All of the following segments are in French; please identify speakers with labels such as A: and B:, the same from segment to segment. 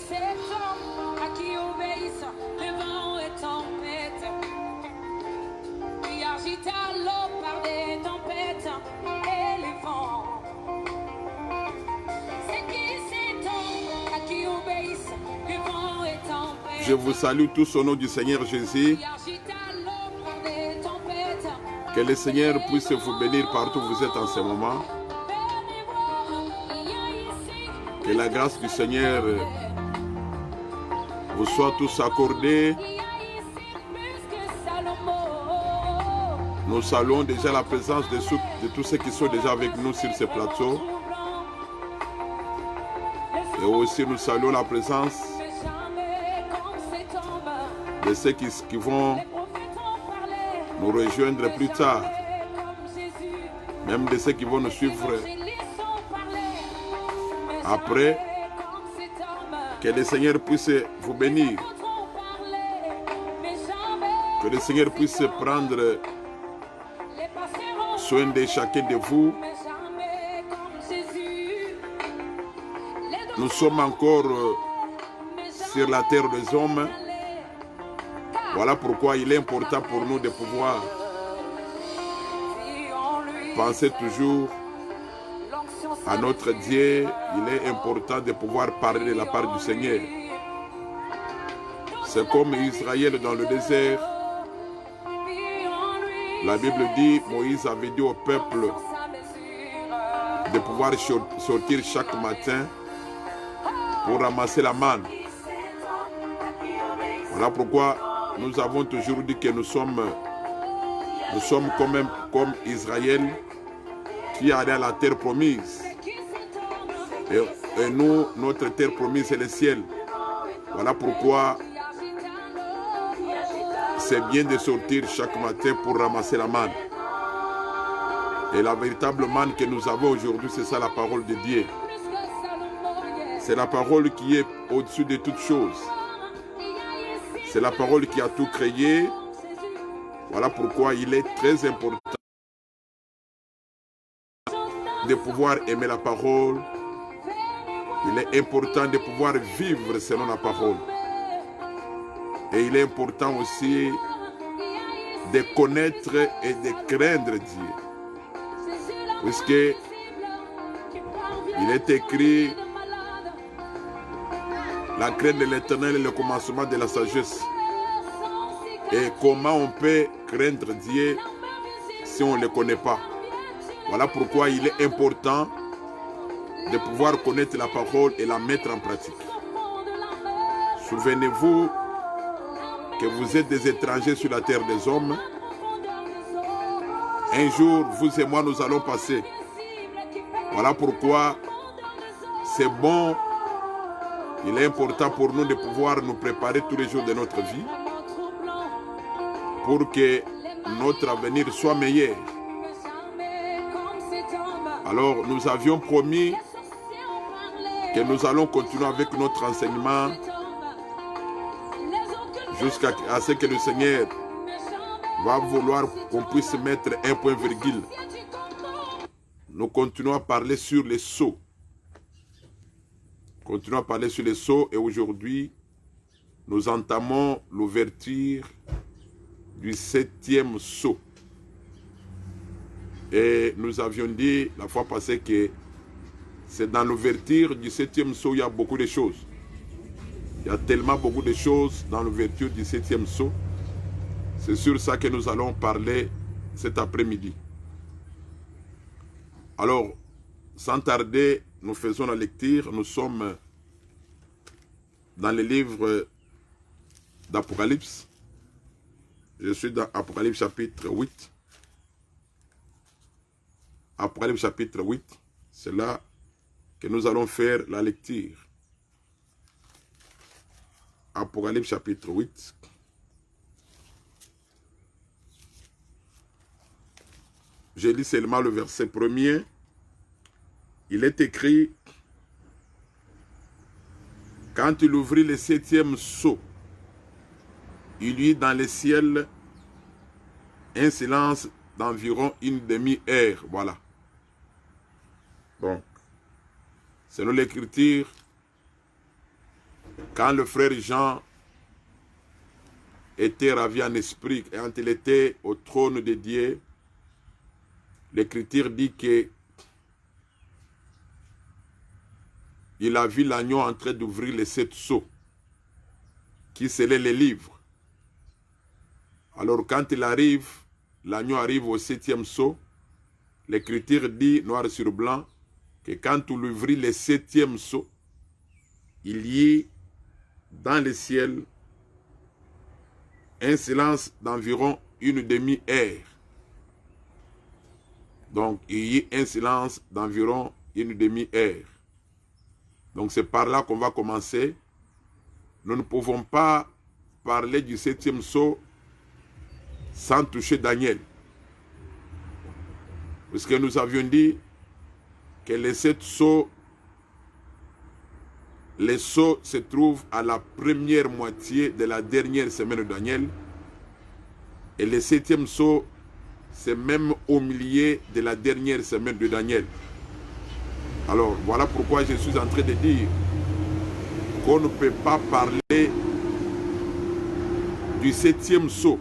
A: cet homme à qui obéissent les vents et tempêtes, qui agita l'eau par des tempêtes et les vents. C'est qui cet homme à qui obéissent les vents et tempêtes?
B: Je vous salue tous au nom du Seigneur Jésus.
A: Qui agita l'eau par des tempêtes.
B: Que le Seigneur puisse vous bénir partout où vous êtes en ce moment. Que la grâce du Seigneur vous soit tous accordée. Nous saluons déjà la présence de tous ceux qui sont déjà avec nous sur ce plateau. Et aussi nous saluons la présence de ceux qui vont nous rejoindre plus tard. Même de ceux qui vont nous suivre après. Que le Seigneur puisse vous bénir. Que le Seigneur puisse prendre soin de chacun de vous. Nous sommes encore sur la terre des hommes. Voilà pourquoi il est important pour nous de pouvoir penser toujours à notre Dieu. Il est important de pouvoir parler de la part du Seigneur. C'est comme Israël dans le désert. La Bible dit, Moïse avait dit au peuple de pouvoir sortir chaque matin pour ramasser la manne. Voilà pourquoi nous avons toujours dit que nous sommes comme Israël qui allait à la terre promise. Et nous, notre terre promise, c'est le ciel. Voilà pourquoi c'est bien de sortir chaque matin pour ramasser la manne. Et la véritable manne que nous avons aujourd'hui, c'est ça la parole de Dieu. C'est la parole qui est au-dessus de toutes choses. C'est la parole qui a tout créé. Voilà pourquoi il est très important de pouvoir aimer la parole. Il est important de pouvoir vivre selon la parole. Et il est important aussi de connaître et de craindre Dieu. Puisque il est écrit, la crainte de l'Éternel est le commencement de la sagesse. Et comment on peut craindre Dieu si on ne le connaît pas? Voilà pourquoi il est important de pouvoir connaître la parole et la mettre en pratique. Souvenez-vous que vous êtes des étrangers sur la terre des hommes. Un jour, vous et moi, nous allons passer. Voilà pourquoi c'est bon, il est important pour nous de pouvoir nous préparer tous les jours de notre vie pour que notre avenir soit meilleur. Alors, nous avions promis que nous allons continuer avec notre enseignement jusqu'à ce que le Seigneur va vouloir qu'on puisse mettre un point virgule. Nous continuons à parler sur les sceaux. Continuons à parler sur les sceaux et aujourd'hui, nous entamons l'ouverture du 7e sceau. Et nous avions dit la fois passée que c'est dans l'ouverture du 7e sceau, il y a beaucoup de choses. Il y a tellement beaucoup de choses dans l'ouverture du 7e sceau. C'est sur ça que nous allons parler cet après-midi. Alors, sans tarder, nous faisons la lecture. Nous sommes dans le livre d'Apocalypse. Je suis dans Apocalypse chapitre 8. Apocalypse chapitre 8. C'est là que nous allons faire la lecture. Apocalypse chapitre 8. Je lis seulement le verset 1er. Il est écrit, quand il ouvrit le 7e sceau, il y eut dans le ciel un silence d'environ une demi-heure. Voilà. Donc, selon l'écriture, Quand le frère Jean était ravi en esprit, quand il était au trône de Dieu, l'Écriture dit que il a vu l'agneau en train d'ouvrir les 7 sceaux, qui scellaient les livres. Alors quand il arrive, l'agneau arrive au 7e sceau, l'Écriture dit, noir sur blanc, que quand il ouvrit le 7e sceau, il y eut dans le ciel un silence d'environ une demi-heure. Donc, il y eut un silence d'environ une demi-heure. Donc, c'est par là qu'on va commencer. Nous ne pouvons pas parler du 7e sceau sans toucher Daniel. Puisque nous avions dit que les 7 sceaux, les sceaux se trouvent à la première moitié de la dernière semaine de Daniel. Et le 7e sceau, c'est même au milieu de la dernière semaine de Daniel. Alors, voilà pourquoi je suis en train de dire qu'on ne peut pas parler du 7e sceau.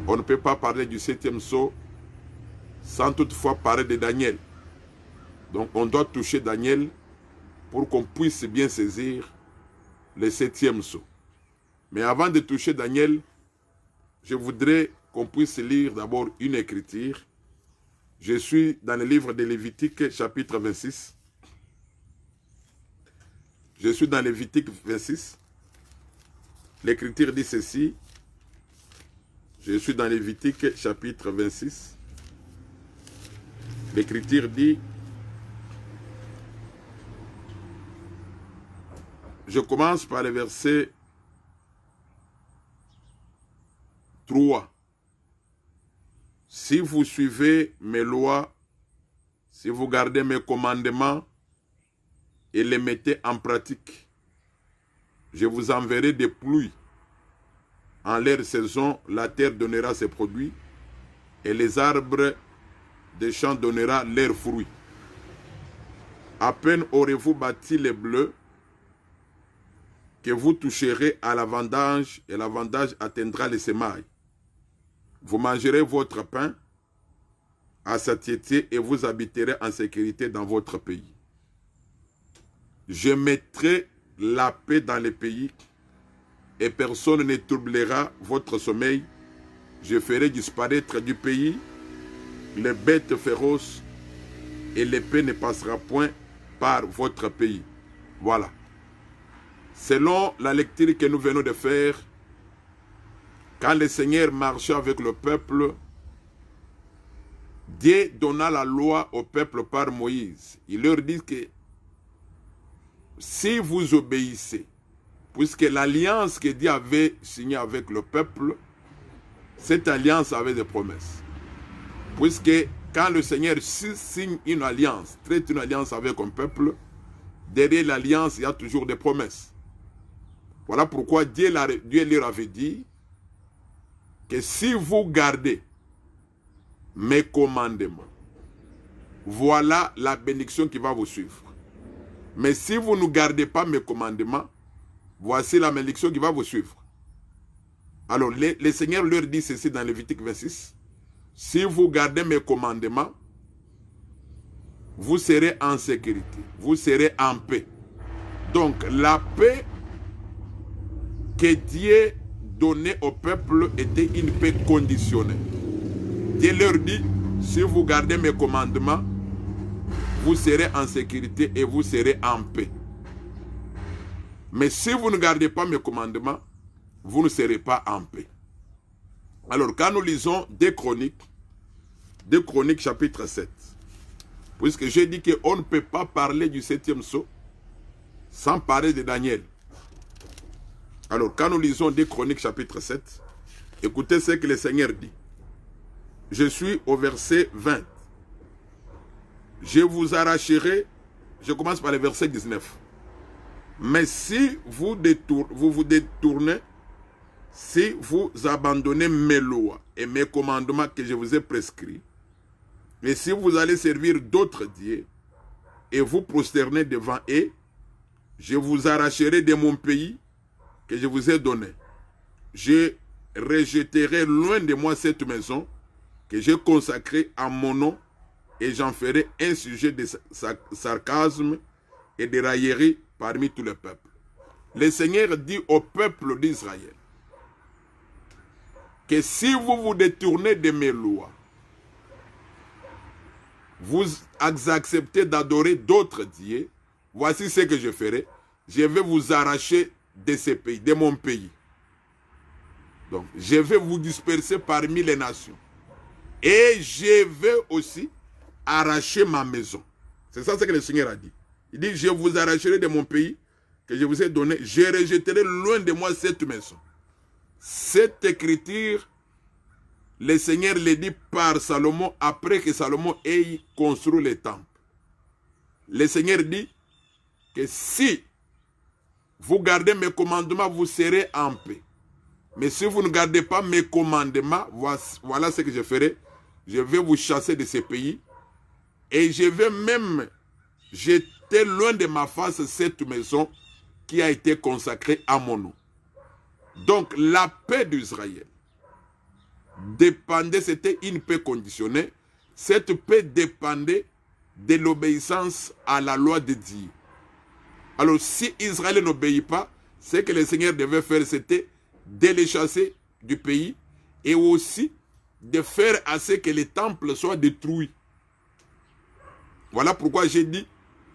B: On ne peut pas parler du 7e sceau sans toutefois parler de Daniel. Donc, on doit toucher Daniel pour qu'on puisse bien saisir le 7e sceau. Mais avant de toucher Daniel, je voudrais qu'on puisse lire d'abord une écriture. Je suis dans le livre de Lévitique, chapitre 26. Je suis dans Lévitique 26. L'écriture dit ceci. Je suis dans Lévitique, chapitre 26. L'écriture dit, je commence par le verset 3. Si vous suivez mes lois, si vous gardez mes commandements et les mettez en pratique, je vous enverrai des pluies. En leur saison, la terre donnera ses produits et les arbres des champs donnera leurs fruits. À peine aurez-vous bâti les bleus que vous toucherez à la vendange et la vendange atteindra les semailles. Vous mangerez votre pain à satiété et vous habiterez en sécurité dans votre pays. Je mettrai la paix dans les pays et personne ne troublera votre sommeil. Je ferai disparaître du pays les bêtes féroces et l'épée ne passera point par votre pays. Voilà. Selon la lecture que nous venons de faire, quand le Seigneur marchait avec le peuple, Dieu donna la loi au peuple par Moïse. Il leur dit que si vous obéissez, puisque l'alliance que Dieu avait signée avec le peuple, cette alliance avait des promesses. Puisque quand le Seigneur signe une alliance, traite une alliance avec un peuple, derrière l'alliance, il y a toujours des promesses. Voilà pourquoi Dieu leur avait dit que si vous gardez mes commandements, voilà la bénédiction qui va vous suivre. Mais si vous ne gardez pas mes commandements, voici la malédiction qui va vous suivre. Alors, le Seigneur leur dit ceci dans Lévitique 26. Si vous gardez mes commandements, vous serez en sécurité, vous serez en paix. Donc, la paix que Dieu donnait au peuple était une paix conditionnelle. Dieu leur dit, si vous gardez mes commandements, vous serez en sécurité et vous serez en paix. Mais si vous ne gardez pas mes commandements, vous ne serez pas en paix. Alors, quand nous lisons 2 Chroniques chapitre 7, puisque j'ai dit qu'on ne peut pas parler du 7e sceau sans parler de Daniel. Alors, quand nous lisons 2 Chroniques chapitre 7, écoutez ce que le Seigneur dit. Je suis au verset 20. Je vous arracherai, je commence par le verset 19. Mais si vous vous détournez, si vous abandonnez mes lois et mes commandements que je vous ai prescrits, et si vous allez servir d'autres dieux et vous prosternez devant eux, je vous arracherai de mon pays que je vous ai donné. Je rejetterai loin de moi cette maison que j'ai consacrée à mon nom et j'en ferai un sujet de sarcasme et de raillerie parmi tous les peuples. Le Seigneur dit au peuple d'Israël que si vous vous détournez de mes lois, vous acceptez d'adorer d'autres dieux, voici ce que je ferai. Je vais vous arracher de ce pays, de mon pays. Donc, je vais vous disperser parmi les nations. Et je vais aussi arracher ma maison. C'est ça ce que le Seigneur a dit. Il dit, je vous arracherai de mon pays que je vous ai donné. Je rejetterai loin de moi cette maison. Cette écriture, le Seigneur le dit par Salomon après que Salomon ait construit le temple. Le Seigneur dit que si vous gardez mes commandements, vous serez en paix. Mais si vous ne gardez pas mes commandements, voilà ce que je ferai. Je vais vous chasser de ce pays et je vais même jeter loin de ma face cette maison qui a été consacrée à mon nom. Donc la paix d'Israël dépendait, c'était une paix conditionnée. Cette paix dépendait de l'obéissance à la loi de Dieu. Alors si Israël n'obéit pas, ce que le Seigneur devait faire, c'était de les chasser du pays et aussi de faire à ce que les temples soient détruits. Voilà pourquoi j'ai dit,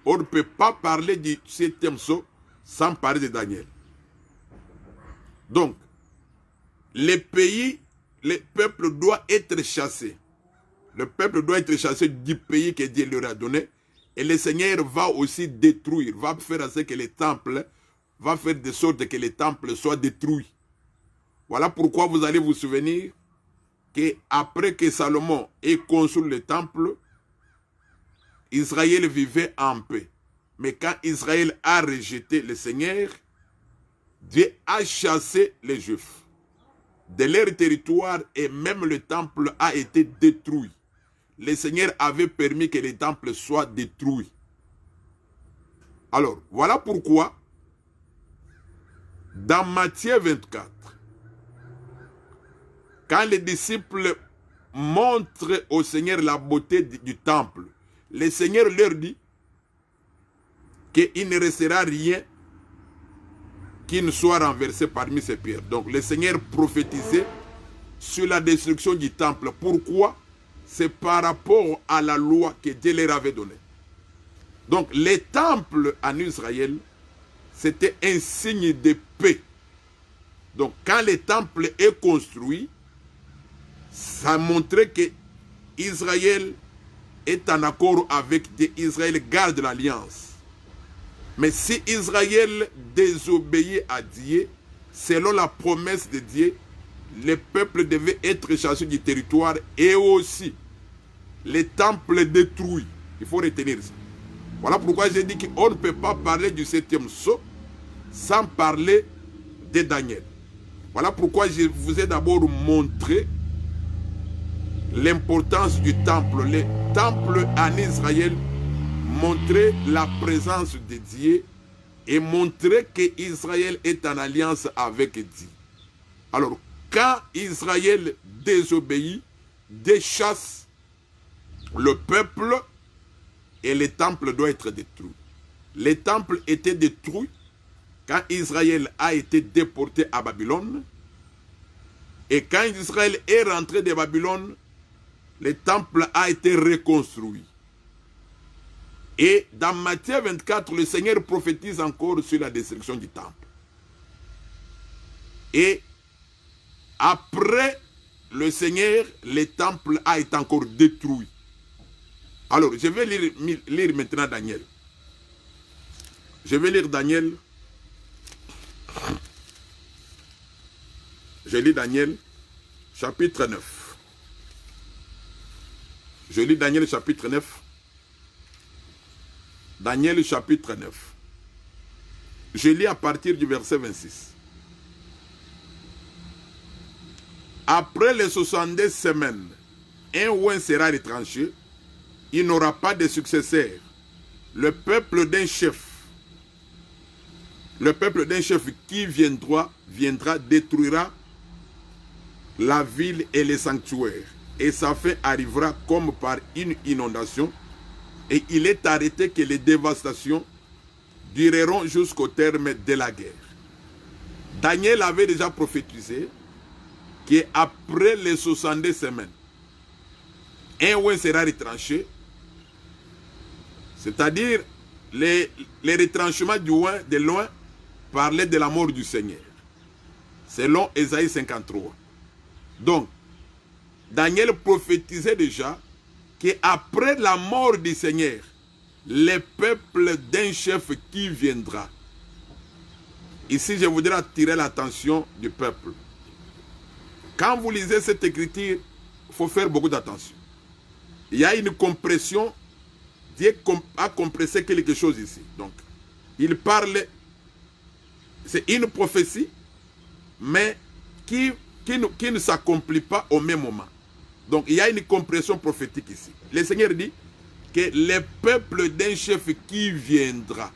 B: on ne peut pas parler du 7e sceau sans parler de Daniel. Donc, les pays, le peuple doit être chassé. Le peuple doit être chassé du pays que Dieu leur a donné. Et le Seigneur va aussi détruire, va faire à ce que les temples, va faire de sorte que les temples soient détruits. Voilà pourquoi vous allez vous souvenir qu'après que Salomon ait construit le temple, Israël vivait en paix. Mais quand Israël a rejeté le Seigneur, Dieu a chassé les Juifs de leur territoire et même le temple a été détruit. Le Seigneur avait permis que les temples soient détruits. Alors, voilà pourquoi, dans Matthieu 24, quand les disciples montrent au Seigneur la beauté du temple, le Seigneur leur dit qu'il ne restera rien qui ne soit renversé parmi ces pierres. Donc le Seigneur prophétisait sur la destruction du temple. Pourquoi? C'est par rapport à la loi que Dieu leur avait donnée. Donc les temples en Israël, c'était un signe de paix. Donc quand le temple est construit, ça montrait que Israël est en accord avec Dieu. Israël garde l'alliance. Mais si Israël désobéit à Dieu, selon la promesse de Dieu, le peuple devait être chassé du territoire et aussi les temples détruits. Il faut retenir ça. Voilà pourquoi j'ai dit qu'on ne peut pas parler du 7e sceau sans parler de Daniel. Voilà pourquoi je vous ai d'abord montré l'importance du temple. Le temple en Israël montrait la présence de Dieu et montrait qu'Israël est en alliance avec Dieu. Alors, quand Israël désobéit, déchasse le peuple et le temple doit être détruit. Les temples étaient détruits quand Israël a été déporté à Babylone. Et quand Israël est rentré de Babylone, le temple a été reconstruit. Et dans Matthieu 24, le Seigneur prophétise encore sur la destruction du temple. Et après le Seigneur, le temple a été encore détruit. Alors, je vais lire maintenant Daniel. Je vais lire Daniel. Je lis Daniel, chapitre 9. Je lis Daniel, chapitre 9. Daniel, chapitre 9. Je lis à partir du verset 26. Après les 62 semaines, un oint sera retranché. Il n'aura pas de successeur. Le peuple d'un chef le peuple d'un chef qui viendra, détruira la ville et les sanctuaires. Et sa fin arrivera comme par une inondation. Et il est arrêté que les dévastations dureront jusqu'au terme de la guerre. Daniel avait déjà prophétisé qu'après les 62 semaines, un ouin sera retranché, c'est-à-dire les retranchements du ouin de loin parlaient de la mort du Seigneur, selon Ésaïe 53. Donc, Daniel prophétisait déjà qu'après la mort du Seigneur, le peuple d'un chef qui viendra. Ici, je voudrais attirer l'attention du peuple. Quand vous lisez cette écriture, il faut faire beaucoup d'attention. Il y a une compression. Dieu a compressé quelque chose ici. Donc, il parle, c'est une prophétie, mais qui ne s'accomplit pas au même moment. Donc, il y a une compression prophétique ici. Le Seigneur dit que le peuple d'un chef qui viendra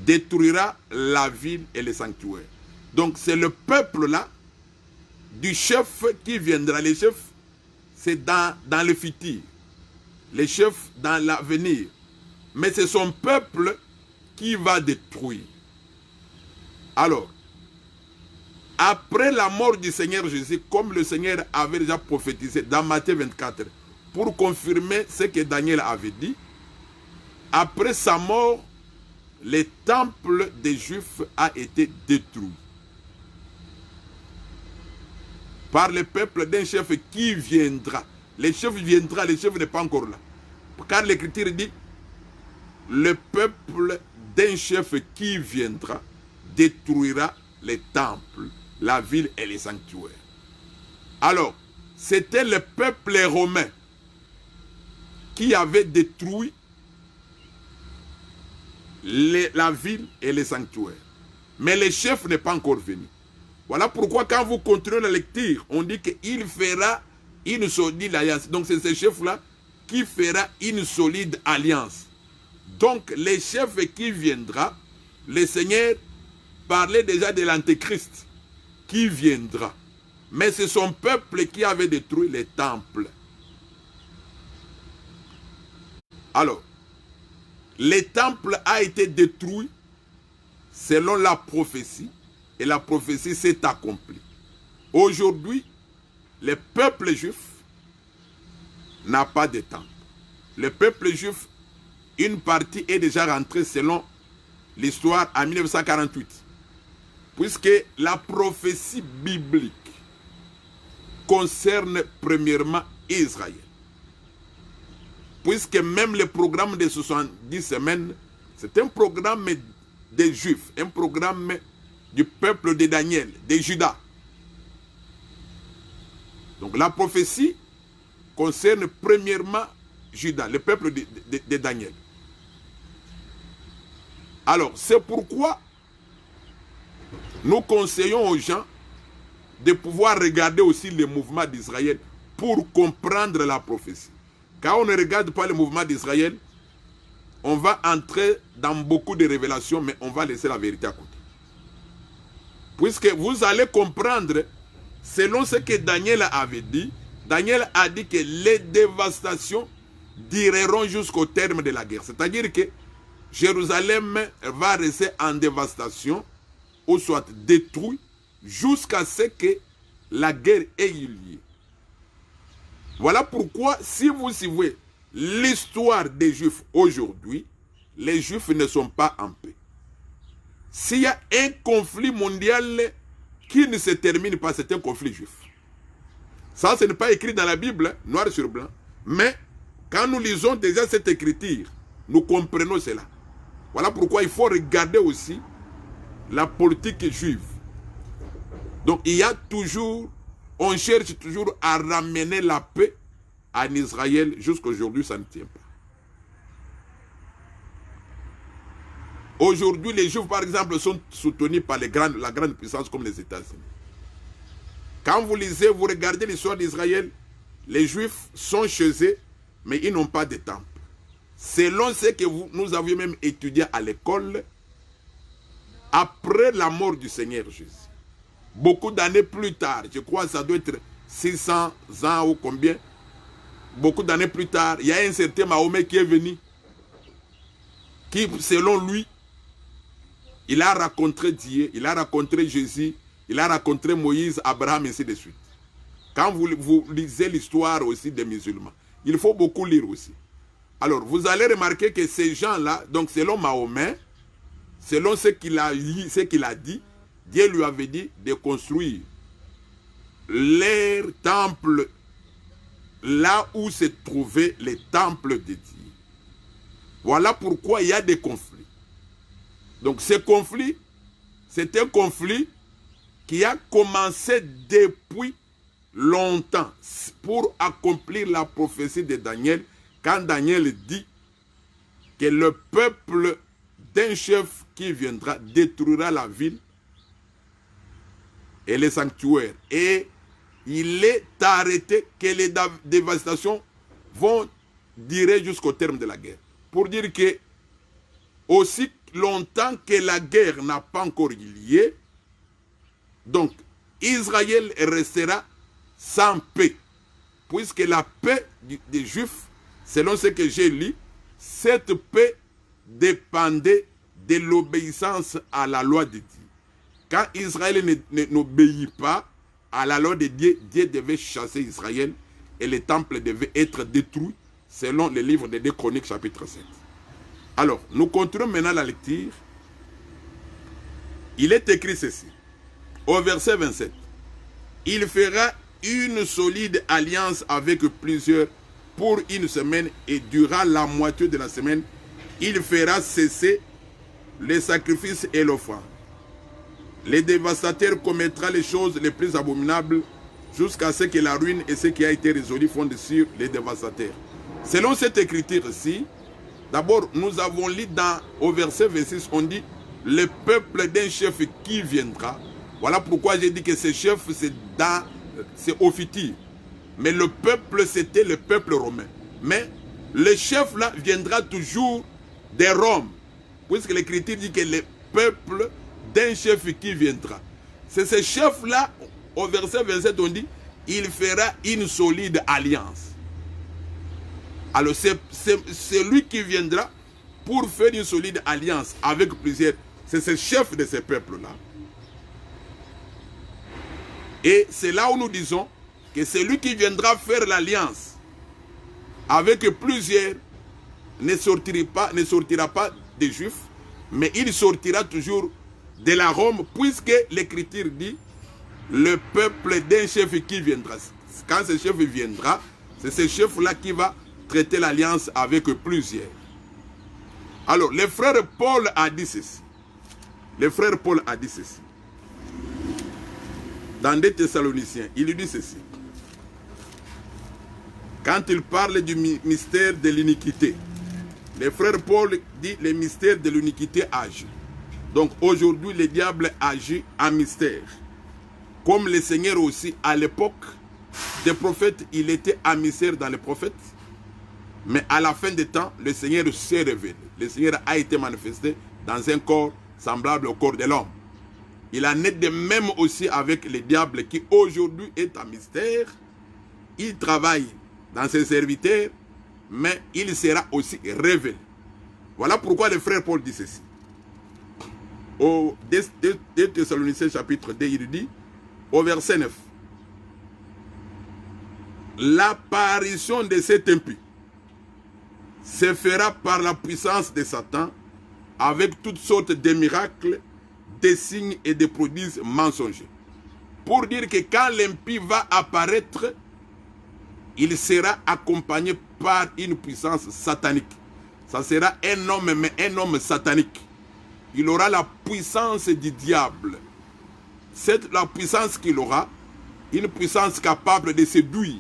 B: détruira la ville et les sanctuaires. Donc, c'est le peuple-là du chef qui viendra. Les chefs, c'est dans le futur. Les chefs dans l'avenir. Mais c'est son peuple qui va détruire. Alors, après la mort du Seigneur Jésus, comme le Seigneur avait déjà prophétisé dans Matthieu 24, pour confirmer ce que Daniel avait dit, après sa mort, le temple des Juifs a été détruit par le peuple d'un chef qui viendra. Le chef viendra, le chef n'est pas encore là. Car l'Écriture dit, le peuple d'un chef qui viendra détruira les temples, la ville et les sanctuaires. Alors, c'était le peuple romain qui avait détruit la ville et les sanctuaires. Mais le chef n'est pas encore venu. Voilà pourquoi quand vous continuez la lecture, on dit qu'il fera une solide alliance. Donc c'est ce chef-là qui fera une solide alliance. Donc les chefs qui viendra, le Seigneur parlait déjà de l'Antéchrist qui viendra. Mais c'est son peuple qui avait détruit les temples. Alors, le temple a été détruit selon la prophétie et la prophétie s'est accomplie. Aujourd'hui, le peuple juif n'a pas de temple. Le peuple juif, une partie est déjà rentrée selon l'histoire en 1948. Puisque la prophétie biblique concerne premièrement Israël. Puisque même le programme des 70 semaines, c'est un programme des Juifs, un programme du peuple de Daniel, de Juda. Donc la prophétie concerne premièrement Juda, le peuple de Daniel. Alors, c'est pourquoi nous conseillons aux gens de pouvoir regarder aussi le mouvement d'Israël pour comprendre la prophétie. Quand on ne regarde pas le mouvement d'Israël, on va entrer dans beaucoup de révélations, mais on va laisser la vérité à côté. Puisque vous allez comprendre, selon ce que Daniel avait dit, Daniel a dit que les dévastations dureront jusqu'au terme de la guerre. C'est-à-dire que Jérusalem va rester en dévastation, ou soit détruit, jusqu'à ce que la guerre ait eu lieu. Voilà pourquoi, si vous suivez l'histoire des Juifs aujourd'hui, les Juifs ne sont pas en paix. S'il y a un conflit mondial qui ne se termine pas, c'est un conflit juif. Ça, ce n'est pas écrit dans la Bible, noir sur blanc. Mais, quand nous lisons déjà cette écriture, nous comprenons cela. Voilà pourquoi il faut regarder aussi la politique juive. Donc, il y a toujours, on cherche toujours à ramener la paix en Israël. Jusqu'à aujourd'hui, ça ne tient pas. Aujourd'hui, les Juifs, par exemple, sont soutenus par la grande puissance comme les États-Unis. Quand vous lisez, vous regardez l'histoire d'Israël, les Juifs sont chez eux, mais ils n'ont pas de temple. selon ce que nous avions même étudié à l'école, après la mort du Seigneur Jésus, beaucoup d'années plus tard, je crois que ça doit être 600 ans ou combien, beaucoup d'années plus tard, il y a un certain Mahomet qui est venu, qui, selon lui, il a rencontré Dieu, il a rencontré Jésus, il a rencontré Moïse, Abraham, et ainsi de suite. Quand vous lisez l'histoire aussi des musulmans, il faut beaucoup lire aussi. Alors, vous allez remarquer que ces gens-là, donc selon Mahomet, selon ce qu'il a dit, Dieu lui avait dit de construire leur temple là où se trouvaient les temples de Dieu. Voilà pourquoi il y a des conflits. Donc ce conflit, c'est un conflit qui a commencé depuis longtemps pour accomplir la prophétie de Daniel, quand Daniel dit que le peuple d'un chef qui viendra détruira la ville et les sanctuaires. Et il est arrêté que les dévastations vont durer jusqu'au terme de la guerre. Pour dire que aussi longtemps que la guerre n'a pas encore eu lieu, donc Israël restera sans paix. Puisque la paix des Juifs, selon ce que j'ai lu, cette paix dépendait de l'obéissance à la loi de Dieu. Quand Israël n'obéit pas à la loi de Dieu, Dieu devait chasser Israël et le temple devait être détruit selon le livre des 2 Chroniques chapitre 7. Alors, nous continuons maintenant la lecture. Il est écrit ceci, au verset 27. Il fera une solide alliance avec plusieurs pour une semaine et durant la moitié de la semaine, il fera cesser les sacrifices et l'offrande. Les dévastateurs commettront les choses les plus abominables jusqu'à ce que la ruine et ce qui a été résolu fondent sur les dévastateurs. Selon cette écriture-ci, d'abord, nous avons lu au verset 26, on dit « Le peuple d'un chef qui viendra ». Voilà pourquoi j'ai dit que ce chef, c'est au futur. Mais le peuple, c'était le peuple romain. Mais le chef là viendra toujours de Rome. Puisque l'écriture dit que le peuple d'un chef qui viendra. C'est ce chef-là, au verset 27, on dit, il fera une solide alliance. Alors c'est lui qui viendra pour faire une solide alliance avec plusieurs. C'est ce chef de ce peuple-là. Et c'est là où nous disons que celui qui viendra faire l'alliance avec plusieurs ne sortira pas des Juifs, mais il sortira toujours de la Rome, puisque l'écriture dit le peuple d'un chef qui viendra. Quand ce chef viendra, c'est ce chef-là qui va traiter l'alliance avec plusieurs. Alors, le frère Paul a dit ceci. Le frère Paul a dit ceci. Dans 2 Thessaloniciens, il dit ceci. Quand il parle du mystère de l'iniquité, le frère Paul dit le mystère de l'iniquité agit. Donc aujourd'hui, le diable agit en mystère. Comme le Seigneur aussi, à l'époque des prophètes, il était en mystère dans les prophètes. Mais à la fin des temps, le Seigneur s'est révélé. Le Seigneur a été manifesté dans un corps semblable au corps de l'homme. Il en est de même aussi avec le diable qui aujourd'hui est en mystère. Il travaille dans ses serviteurs, mais il sera aussi révélé. Voilà pourquoi le frère Paul dit ceci. Au 2 Thessaloniciens chapitre 2, il dit, au verset 9, l'apparition de cet impie se fera par la puissance de Satan avec toutes sortes de miracles, des signes et des prodiges mensongers. Pour dire que quand l'impie va apparaître, il sera accompagné par une puissance satanique. Ça sera un homme, mais un homme satanique. Il aura la puissance du diable. C'est la puissance qu'il aura, une puissance capable de séduire,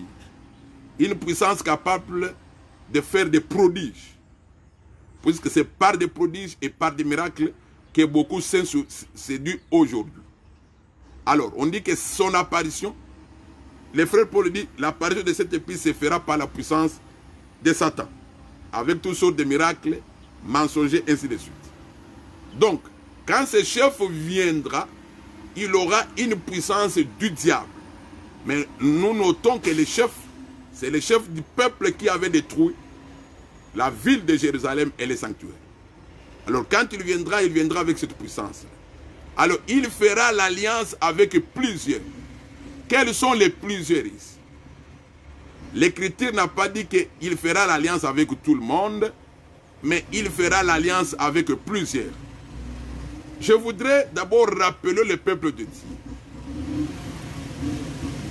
B: une puissance capable de faire des prodiges. Puisque c'est par des prodiges et par des miracles que beaucoup sont séduits aujourd'hui. Alors, on dit que son apparition, le frère Paul dit, l'apparition de cette épée se fera par la puissance de Satan. avec toutes sortes de miracles, mensongers, ainsi de suite. Donc, quand ce chef viendra, il aura une puissance du diable. Mais nous notons que le chef, c'est le chef du peuple qui avait détruit la ville de Jérusalem et les sanctuaires. Alors quand il viendra avec cette puissance. Alors il fera l'alliance avec plusieurs. Quels sont les plusieurs ici? L'Écriture n'a pas dit qu'il fera l'alliance avec tout le monde, mais il fera l'alliance avec plusieurs. Je voudrais d'abord rappeler le peuple de Dieu.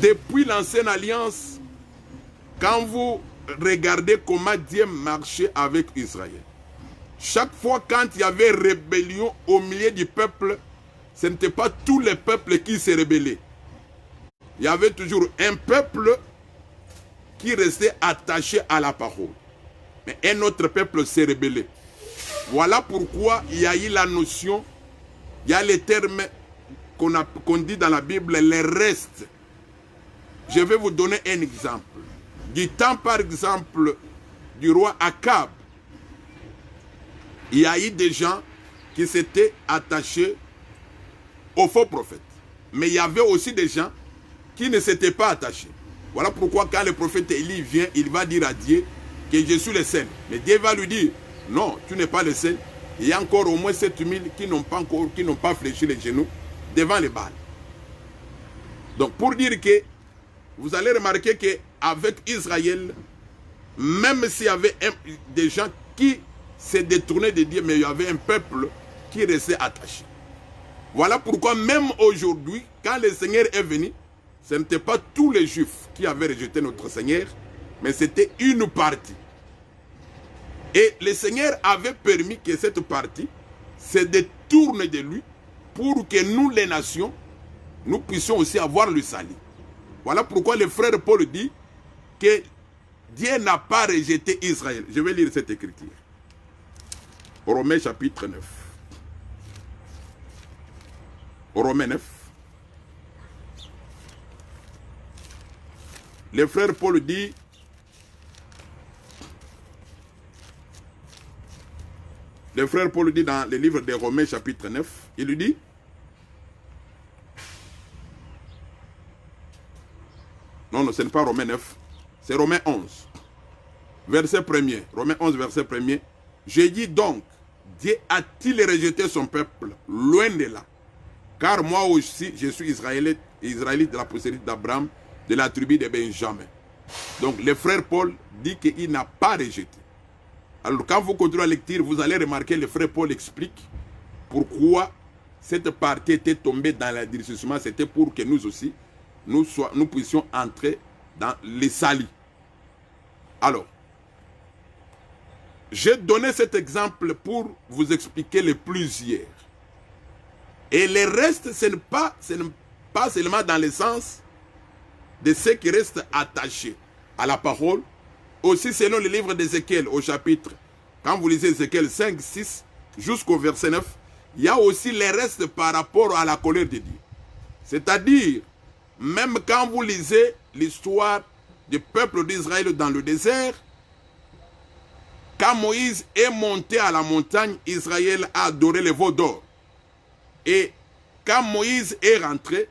B: Depuis l'ancienne alliance, quand vous regardez comment Dieu marchait avec Israël, chaque fois quand il y avait rébellion au milieu du peuple, ce n'était pas tous les peuples qui se rebellaient. Il y avait toujours un peuple qui restait attaché à la parole. Mais un autre peuple s'est rebellé. Voilà pourquoi il y a eu la notion, il y a les termes qu'on dit dans la Bible, les restes. Je vais vous donner un exemple. Du temps, par exemple, du roi Akab, il y a eu des gens qui s'étaient attachés aux faux prophètes. Mais il y avait aussi des gens qui ne s'étaient pas attachés. Voilà pourquoi quand le prophète Élie vient, il va dire à Dieu que je suis le seul. Mais Dieu va lui dire, non, tu n'es pas le seul. Il y a encore au moins 7000 qui n'ont pas fléchi les genoux devant les Baals. Donc pour dire que, vous allez remarquer qu'avec Israël, même s'il y avait des gens qui se détournaient de Dieu, mais il y avait un peuple qui restait attaché. Voilà pourquoi même aujourd'hui, quand le Seigneur est venu, ce n'était pas tous les Juifs qui avaient rejeté notre Seigneur, mais c'était une partie. Et le Seigneur avait permis que cette partie se détourne de lui pour que nous, les nations, nous puissions aussi avoir le salut. Voilà pourquoi le frère Paul dit que Dieu n'a pas rejeté Israël. Je vais lire cette écriture. Romains chapitre 9. Romains 9. Le frère Paul dit, dans le livre de Romains chapitre 9, il lui dit, non, ce n'est pas Romains 9, c'est Romains 11, verset 1er, Romains 11, verset 1er, je dis donc, Dieu a-t-il rejeté son peuple? Loin de là. Car moi aussi, je suis israélite de la postérité d'Abraham, de la tribu de Benjamin. Donc, le frère Paul dit qu'il n'a pas rejeté. Alors, quand vous continuez la lecture, vous allez remarquer, le frère Paul explique pourquoi cette partie était tombée dans l'endurcissement. C'était pour que nous aussi, nous puissions entrer dans les salis. Alors, j'ai donné cet exemple pour vous expliquer les plusieurs. Et le reste, ce n'est pas seulement dans le sens de ceux qui restent attachés à la parole. Aussi, selon le livre d'Ézéchiel, au chapitre, quand vous lisez Ézéchiel 5, 6, jusqu'au verset 9, il y a aussi les restes par rapport à la colère de Dieu. C'est-à-dire, même quand vous lisez l'histoire du peuple d'Israël dans le désert, quand Moïse est monté à la montagne, Israël a adoré le veau d'or. Et quand Moïse est rentré,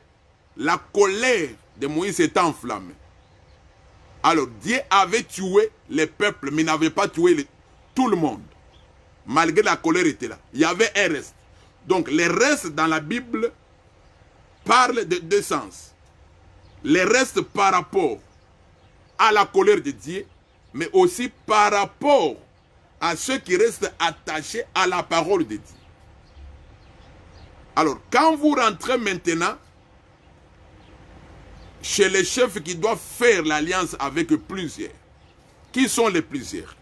B: la colère de Moïse est enflammée. Alors Dieu avait tué les peuples, mais n'avait pas tué tout le monde. Malgré la colère était là. Il y avait un reste. Donc les restes dans la Bible parlent de deux sens. Les restes par rapport à la colère de Dieu, mais aussi par rapport à ceux qui restent attachés à la parole de Dieu. Alors, quand vous rentrez maintenant chez les chefs qui doivent faire l'alliance avec plusieurs, qui sont les plusieurs?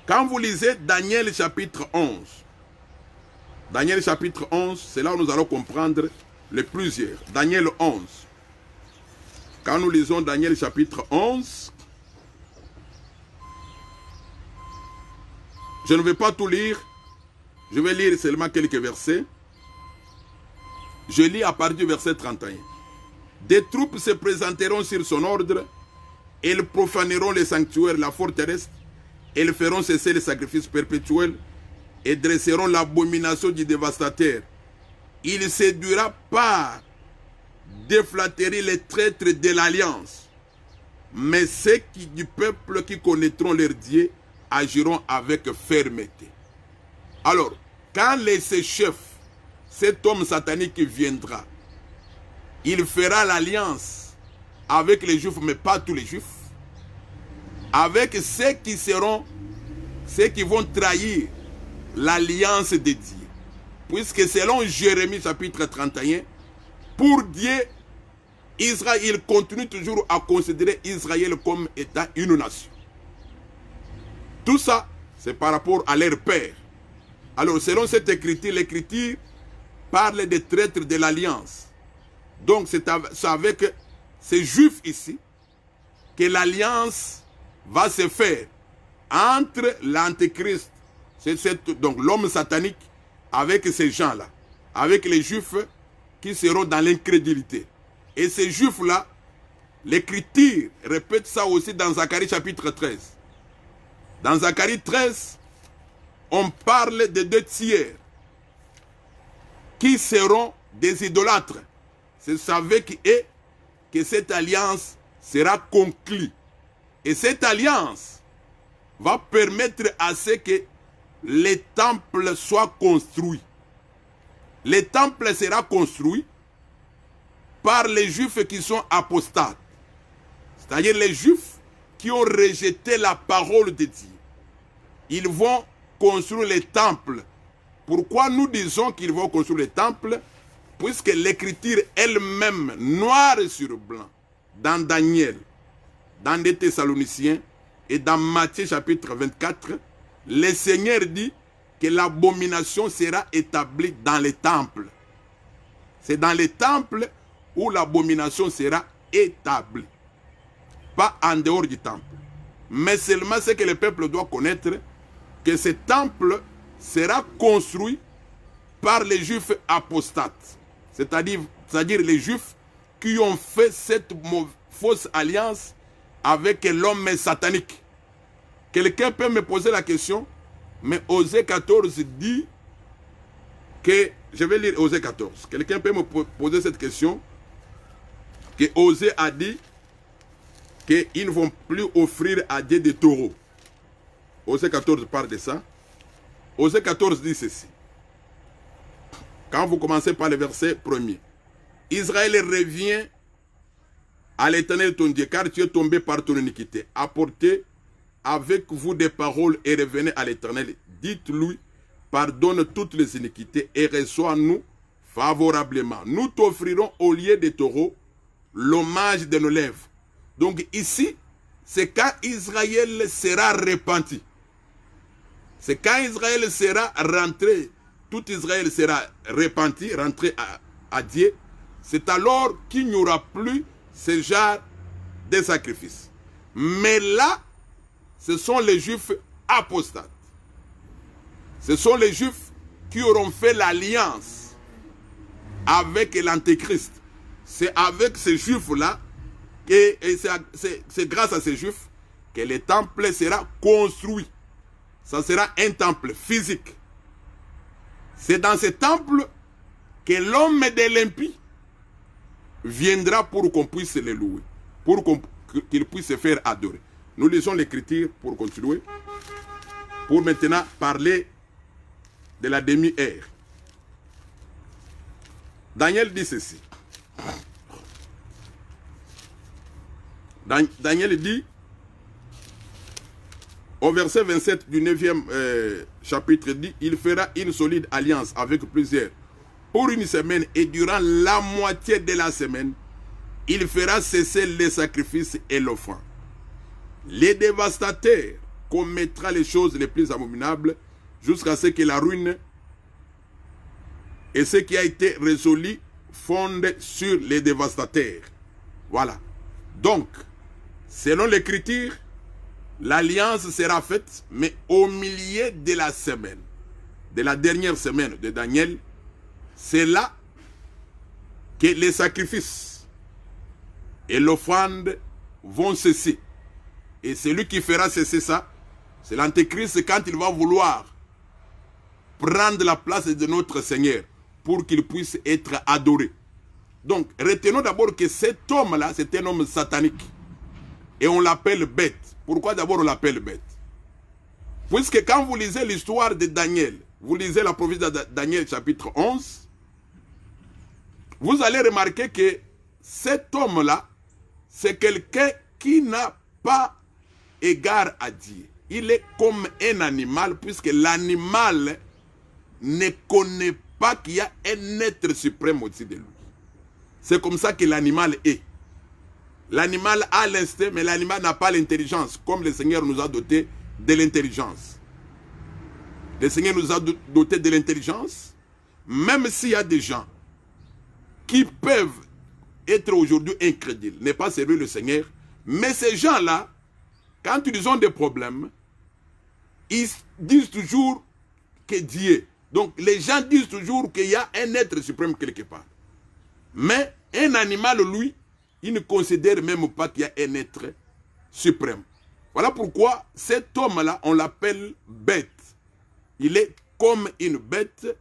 B: Quand vous lisez Daniel chapitre 11, Daniel chapitre 11, c'est là où nous allons comprendre les plusieurs. Daniel 11. Quand nous lisons Daniel chapitre 11, je ne vais pas tout lire, je vais lire seulement quelques versets. Je lis à partir du verset 31. Des troupes se présenteront sur son ordre, et ils profaneront les sanctuaires, la forteresse, Ils feront cesser les sacrifices perpétuels et dresseront l'abomination du dévastateur. Il séduira par des flatteries les traîtres de l'alliance. Mais ceux du peuple qui connaîtront leur Dieu agiront avec fermeté. Alors, quand ce chef, cet homme satanique viendra, il fera l'alliance avec les Juifs, mais pas tous les Juifs, avec ceux qui vont trahir l'alliance de Dieu. Puisque selon Jérémie chapitre 31, pour Dieu, Israël continue toujours à considérer Israël comme étant une nation. Tout ça, c'est par rapport à leur père. Alors, selon cette écriture, l'écriture parle des traîtres de l'alliance. Donc, c'est avec ces Juifs ici que l'alliance va se faire entre l'Antéchrist, donc l'homme satanique, avec ces gens-là, avec les Juifs qui seront dans l'incrédulité. Et ces Juifs-là, l'Écriture répète ça aussi dans Zacharie chapitre 13. Dans Zacharie 13, on parle de 2 tiers qui seront des idolâtres. C'est avec eux que cette alliance sera conclue. Et cette alliance va permettre à ce que les temples soient construits. Le temple sera construit par les Juifs qui sont apostates. C'est-à-dire les Juifs qui ont rejeté la parole de Dieu. Ils vont construire les temples. Pourquoi nous disons qu'ils vont construire les temples? Puisque l'écriture elle-même, noir sur blanc, dans Daniel, dans les Thessaloniciens et dans Matthieu chapitre 24, le Seigneur dit que l'abomination sera établie dans les temples. C'est dans les temples où l'abomination sera établie. Pas en dehors du temple. Mais seulement ce que le peuple doit connaître, que ce temple sera construit par les Juifs apostates. C'est-à-dire les Juifs qui ont fait cette fausse alliance avec l'homme satanique. Quelqu'un peut me poser la question, mais Osée 14 dit que, je vais lire Osée 14, quelqu'un peut me poser cette question, que Osée a dit qu'ils ne vont plus offrir à Dieu des taureaux. Osée 14 parle de ça. Osée 14 dit ceci. Quand vous commencez par le verset 1er. Israël revient à l'Éternel ton Dieu, car tu es tombé par ton iniquité. Apportez avec vous des paroles et revenez à l'Éternel. Dites-lui, pardonne toutes les iniquités et reçois-nous favorablement. Nous t'offrirons au lieu des taureaux l'hommage de nos lèvres. Donc ici, c'est quand Israël sera repenti. C'est quand Israël sera rentré, tout Israël sera repenti, rentré à Dieu. C'est alors qu'il n'y aura plus ce genre de sacrifice. Mais là, ce sont les Juifs apostates. Ce sont les Juifs qui auront fait l'alliance avec l'Antéchrist. C'est avec ces Juifs-là, et c'est grâce à ces Juifs que le temple sera construit. Ça sera un temple physique. C'est dans ce temple que l'homme de l'impie viendra pour qu'on puisse le louer, pour qu'il puisse se faire adorer. Nous lisons l'écriture pour continuer, pour maintenant parler de la demi-heure. Daniel dit ceci. Daniel dit, au verset 27 du 9e chapitre, dit, il fera une solide alliance avec plusieurs pour une semaine, et durant la moitié de la semaine, il fera cesser les sacrifices et l'offrande. Les dévastateurs commettra les choses les plus abominables jusqu'à ce que la ruine et ce qui a été résolu fonde sur les dévastateurs. Voilà. Donc, selon l'écriture, l'alliance sera faite, mais au milieu de la semaine, de la dernière semaine de Daniel, c'est là que les sacrifices et l'offrande vont cesser. Et celui qui fera cesser ça, C'est l'antéchrist quand il va vouloir prendre la place de notre Seigneur pour qu'il puisse être adoré. Donc, retenons d'abord que cet homme-là, c'est un homme satanique. Et on l'appelle bête. Pourquoi d'abord on l'appelle bête? Puisque quand vous lisez l'histoire de Daniel, vous lisez la prophétie de Daniel chapitre 11, vous allez remarquer que cet homme-là, c'est quelqu'un qui n'a pas égard à Dieu. Il est comme un animal, puisque l'animal ne connaît pas qu'il y a un être suprême au-dessus de lui. C'est comme ça que l'animal est. L'animal a l'instinct, mais l'animal n'a pas l'intelligence, comme le Seigneur nous a doté de l'intelligence. Le Seigneur nous a doté de l'intelligence, même s'il y a des gens qui peuvent être aujourd'hui incrédules, ne pas servir le Seigneur, mais ces gens-là, quand ils ont des problèmes, ils disent toujours que Dieu. Donc les gens disent toujours qu'il y a un être suprême quelque part. Mais un animal, lui, il ne considère même pas qu'il y a un être suprême. Voilà pourquoi cet homme-là, on l'appelle bête. Il est comme une bête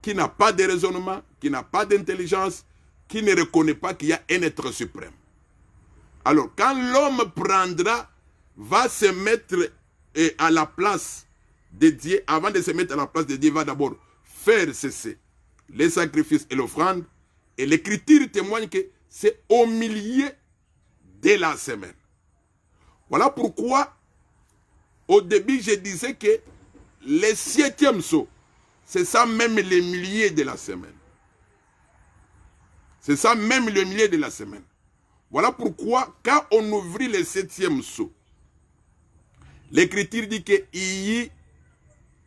B: qui n'a pas de raisonnement, qui n'a pas d'intelligence, qui ne reconnaît pas qu'il y a un être suprême. Alors, quand l'homme va se mettre à la place de Dieu, avant de se mettre à la place de Dieu, il va d'abord faire cesser les sacrifices et l'offrande. Et l'Écriture témoigne que c'est au milieu de la semaine. Voilà pourquoi, au début, je disais que le 7e saut, c'est ça même le milieu de la semaine. C'est ça même le milieu de la semaine. Voilà pourquoi, quand on ouvrit le 7e saut, l'Écriture dit qu'il y a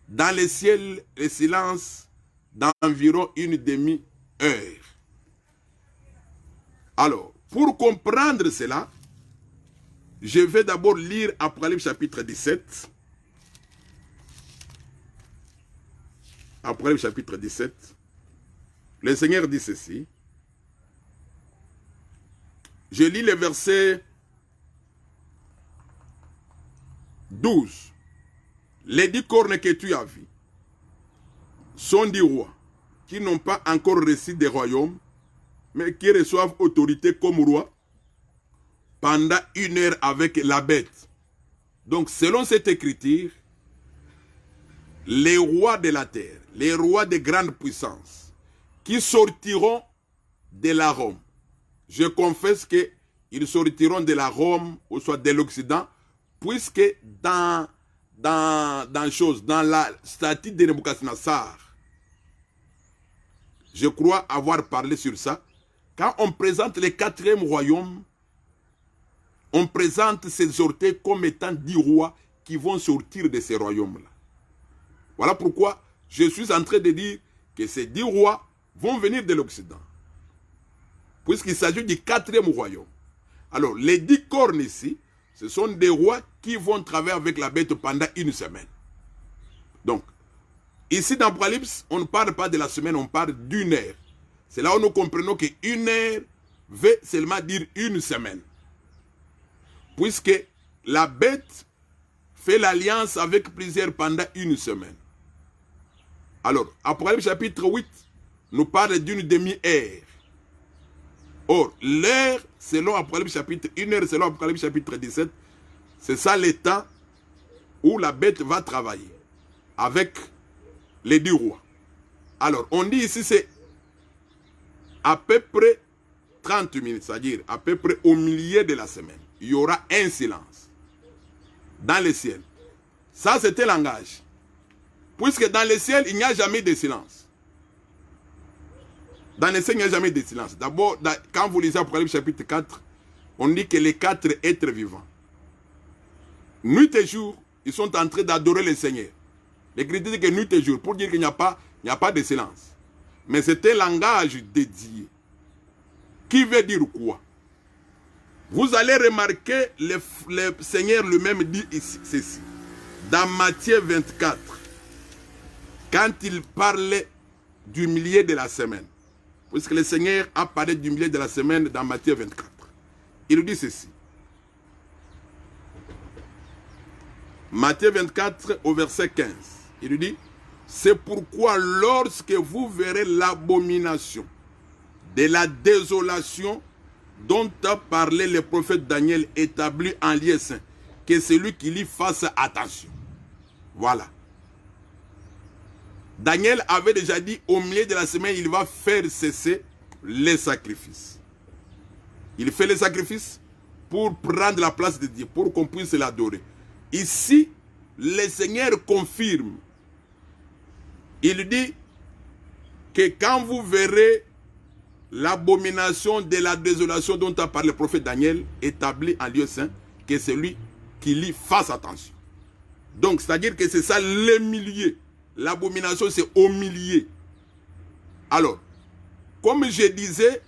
B: dans le ciel le silence d'environ une demi-heure. Alors, pour comprendre cela, je vais d'abord lire Apocalypse chapitre 17. Apocalypse chapitre 17. Le Seigneur dit ceci. Je lis le verset 12. Les 10 cornes que tu as vues sont 10 rois qui n'ont pas encore reçu des royaumes, mais qui reçoivent autorité comme roi pendant 1 heure avec la bête. Donc, selon cette écriture, les rois de la terre, les rois de grande puissance, qui sortiront de la Rome, je confesse qu'ils sortiront de la Rome, ou soit de l'Occident, puisque dans la statue de Nebuchadnezzar, je crois avoir parlé sur ça. Quand on présente le 4e royaume, on présente ces orteils comme étant 10 rois qui vont sortir de ces royaumes-là. Voilà pourquoi je suis en train de dire que ces 10 rois vont venir de l'Occident. Puisqu'il s'agit du 4e royaume. Alors, les 10 cornes ici, ce sont des rois qui vont travailler avec la bête pendant 1 semaine. Donc, ici dans l'Apocalypse, on ne parle pas de la semaine, on parle d'1 heure. C'est là où nous comprenons que 1 heure veut seulement dire 1 semaine. Puisque la bête fait l'alliance avec plusieurs pendant 1 semaine. Alors, Apocalypse chapitre 8 nous parle d'une demi-heure. Or, l'heure, selon Apocalypse chapitre 1 heure, selon Apocalypse chapitre 17, c'est ça le temps où la bête va travailler avec les 10 rois. Alors, on dit ici, c'est à peu près 30 minutes, c'est-à-dire à peu près au milieu de la semaine. Il y aura un silence dans le ciel. Ça, c'est un langage. Puisque dans le ciel, il n'y a jamais de silence. Dans le ciel, il n'y a jamais de silence. D'abord, quand vous lisez Apocalypse chapitre 4, on dit que les 4 êtres vivants, nuit et jour, ils sont en train d'adorer le Seigneur. L'Écriture dit que nuit et jour, pour dire qu'il n'y a pas de silence. Mais c'est un langage dédié. Qui veut dire quoi? Vous allez remarquer, le Seigneur lui-même dit ici, ceci. Dans Matthieu 24, quand il parlait du milieu de la semaine, puisque le Seigneur a parlé du milieu de la semaine dans Matthieu 24, il dit ceci. Matthieu 24 au verset 15. Il lui dit, c'est pourquoi lorsque vous verrez l'abomination de la désolation dont a parlé le prophète Daniel établi en lieu saint, que celui qui lit fasse attention. Voilà. Daniel avait déjà dit au milieu de la semaine, il va faire cesser les sacrifices. Il fait les sacrifices pour prendre la place de Dieu, pour qu'on puisse l'adorer. Ici, le Seigneur confirme. Il dit que quand vous verrez l'abomination de la désolation dont a parlé le prophète Daniel, établi en lieu saint, que celui qui lit fasse attention. Donc, c'est-à-dire que c'est ça le milieu. L'abomination, c'est au milieu. Alors, comme je disais,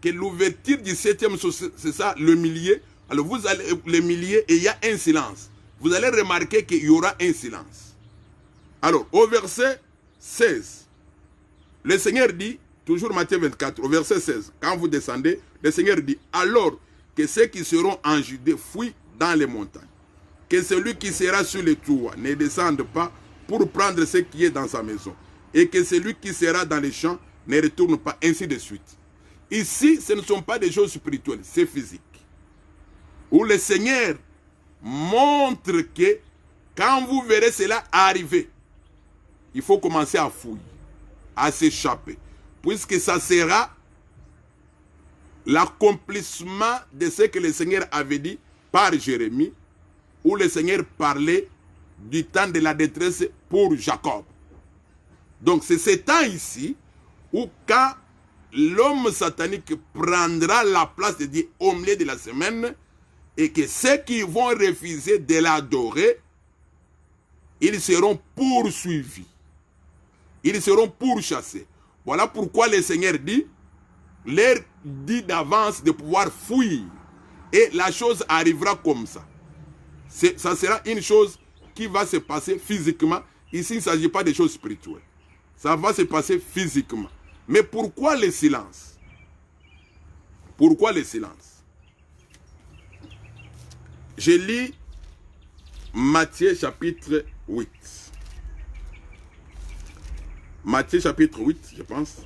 B: que l'ouverture du 7e, c'est ça, le milieu. Alors, vous allez, le milieu, et il y a un silence. Vous allez remarquer qu'il y aura un silence. Alors, au verset 16, le Seigneur dit, toujours Matthieu 24, au verset 16, quand vous descendez, le Seigneur dit, alors que ceux qui seront en Judée fuient dans les montagnes, que celui qui sera sur les toits ne descende pas pour prendre ce qui est dans sa maison, et que celui qui sera dans les champs ne retourne pas, ainsi de suite. Ici, ce ne sont pas des choses spirituelles, c'est physique. Où le Seigneur montre que quand vous verrez cela arriver, il faut commencer à fouiller, à s'échapper, puisque ça sera l'accomplissement de ce que le Seigneur avait dit par Jérémie, où le Seigneur parlait du temps de la détresse pour Jacob. Donc c'est ce temps ici où quand l'homme satanique prendra la place de Dieu au milieu de la semaine et que ceux qui vont refuser de l'adorer, ils seront poursuivis. Ils seront pourchassés. Voilà pourquoi le Seigneur dit, leur dit d'avance de pouvoir fuir. Et la chose arrivera comme ça. Ça sera une chose qui va se passer physiquement. Ici, il ne s'agit pas de choses spirituelles. Ça va se passer physiquement. Mais pourquoi le silence? Pourquoi le silence? Je lis Matthieu chapitre 8. Matthieu chapitre 8, je pense.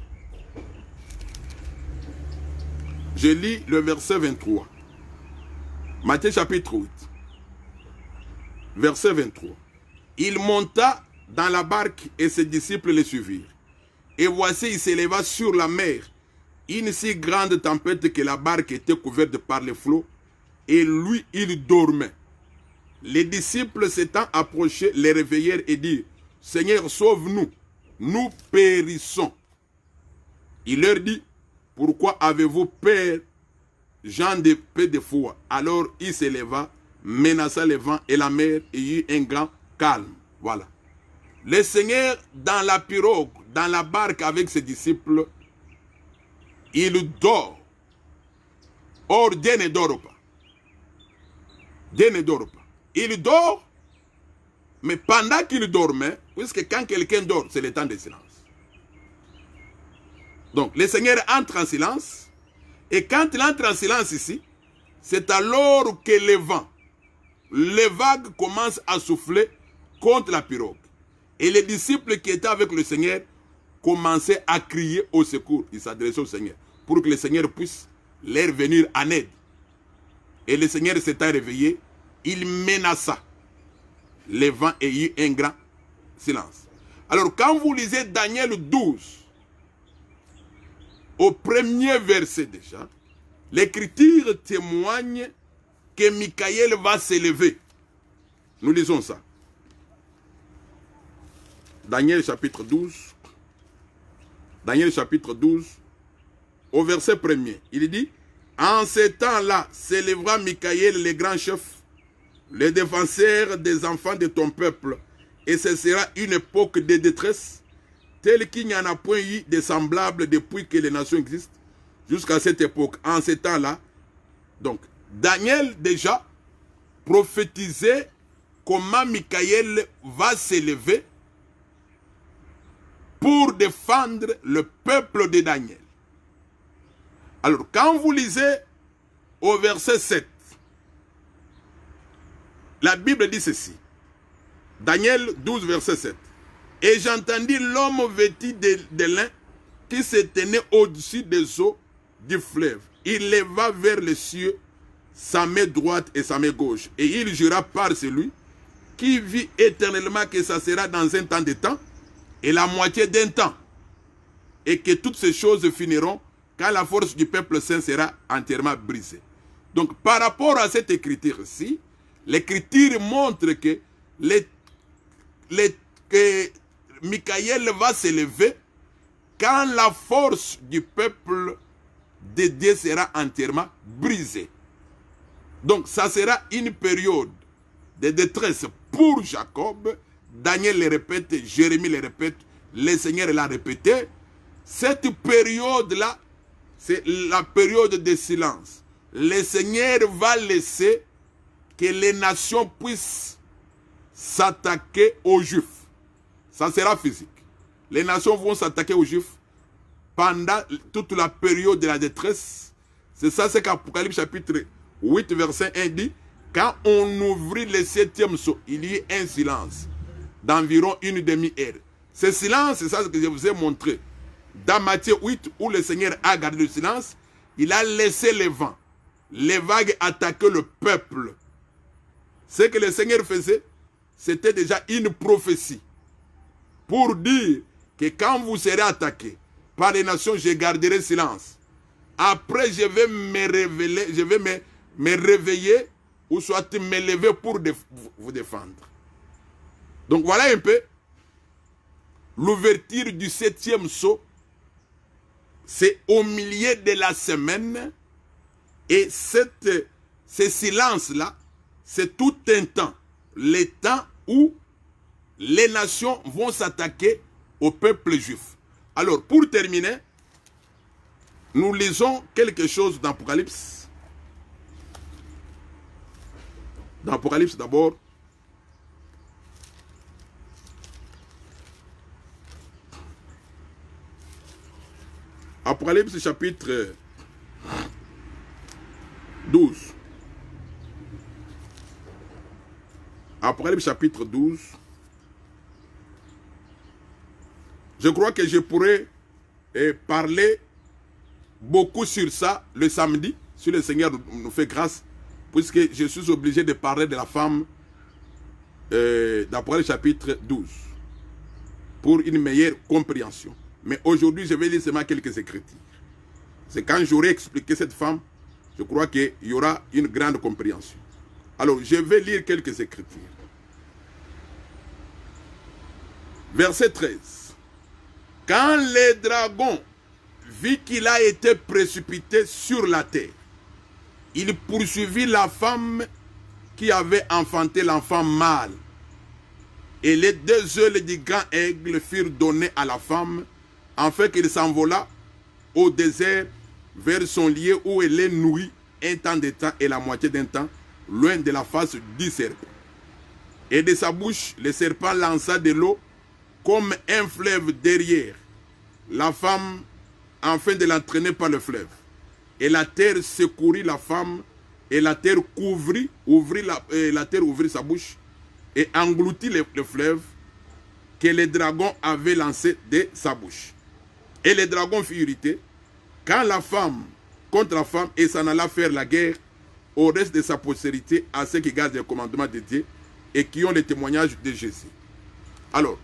B: Je lis le verset 23. Matthieu chapitre 8. Verset 23. Il monta dans la barque et ses disciples le suivirent. Et voici, il s'éleva sur la mer une si grande tempête que la barque était couverte par les flots, et lui, il dormait. Les disciples s'étant approchés, les réveillèrent et dirent, « Seigneur, sauve-nous, nous périssons. » Il leur dit, « Pourquoi avez-vous peur, gens de peu de foi ?» Alors il s'éleva, menaça le vent et la mer, et il y eut un grand calme. Voilà. Le Seigneur, dans la pirogue, dans la barque avec ses disciples, il dort. Or, Dieu ne dort pas. Dieu ne dort pas. Il dort, mais pendant qu'il dormait, puisque quand quelqu'un dort, c'est le temps de silence. Donc, le Seigneur entre en silence, et quand il entre en silence ici, c'est alors que le vent, les vagues commencent à souffler contre la pirogue. Et les disciples qui étaient avec le Seigneur commençaient à crier au secours. Ils s'adressaient au Seigneur pour que le Seigneur puisse leur venir en aide. Et le Seigneur s'étant réveillé, il menaça les vents et il y eut un grand silence. Alors quand vous lisez Daniel 12, au premier verset déjà, l'Écriture témoigne que Michael va s'élever. Nous lisons ça. Daniel chapitre 12. Daniel chapitre 12, au verset 1er. Il dit, « En ce temps-là s'élèvera Michael, le grand chef, le défenseur des enfants de ton peuple, et ce sera une époque de détresse, telle qu'il n'y en a point eu de semblable depuis que les nations existent, jusqu'à cette époque. » En ce temps-là, donc, Daniel déjà prophétisait comment Michael va s'élever pour défendre le peuple de Daniel. Alors, quand vous lisez au verset 7, la Bible dit ceci. Daniel 12, verset 7. Et j'entendis l'homme vêtu de lin qui se tenait au-dessus des eaux du fleuve. Il leva vers les cieux sa main droite et sa main gauche. Et il jura par celui qui vit éternellement que ça sera dans un temps de temps et la moitié d'un temps. Et que toutes ces choses finiront quand la force du peuple saint sera entièrement brisée. Donc par rapport à cette écriture-ci, l'écriture montre que, que Michael va s'élever quand la force du peuple de Dieu sera entièrement brisée. Donc ça sera une période de détresse pour Jacob. Daniel le répète, Jérémie le répète, le Seigneur l'a répété. Cette période-là, c'est la période de silence. Le Seigneur va laisser que les nations puissent s'attaquer aux Juifs. Ça sera physique. Les nations vont s'attaquer aux Juifs pendant toute la période de la détresse. C'est ça, c'est qu'Apocalypse chapitre 8, verset 1 dit, quand on ouvrit le 7e sceau, il y eut un silence d'environ une demi-heure. Ce silence, c'est ça que je vous ai montré. Dans Matthieu 8, où le Seigneur a gardé le silence, il a laissé les vents. Les vagues attaquaient le peuple. Ce que le Seigneur faisait, c'était déjà une prophétie. Pour dire que quand vous serez attaqués par les nations, je garderai silence. Après, je vais me révéler, je vais me réveiller ou soit me lever pour vous défendre. Donc voilà un peu l'ouverture du 7e sceau. C'est au milieu de la semaine et ce silence-là, c'est tout un temps. Le temps où les nations vont s'attaquer au peuple juif. Alors, pour terminer, nous lisons quelque chose d'Apocalypse. Dans Apocalypse d'abord. Apocalypse chapitre 12. Apocalypse chapitre 12. Je crois que je pourrais parler beaucoup sur ça le samedi, si le Seigneur nous fait grâce, puisque je suis obligé de parler de la femme d'Apocalypse chapitre 12, pour une meilleure compréhension. Mais aujourd'hui, je vais lire seulement quelques écritures. C'est quand j'aurai expliqué cette femme, je crois qu'il y aura une grande compréhension. Alors, je vais lire quelques écritures. Verset 13. Quand le dragon vit qu'il a été précipité sur la terre, il poursuivit la femme qui avait enfanté l'enfant mâle. Et les 2 ailes du grand aigle furent données à la femme, afin qu'il s'envola au désert vers son lieu où elle est nourrie un temps de temps et la moitié d'un temps, loin de la face du serpent. Et de sa bouche, le serpent lança de l'eau comme un fleuve derrière la femme, afin de l'entraîner par le fleuve. Et la terre secourit la femme, et la terre ouvrit sa bouche, et engloutit le fleuve que le dragon avait lancé de sa bouche. Et le dragon fut irrité contre la femme, et s'en alla faire la guerre au reste de sa postérité, à ceux qui gardent les commandements de Dieu et qui ont le témoignage de Jésus. Alors,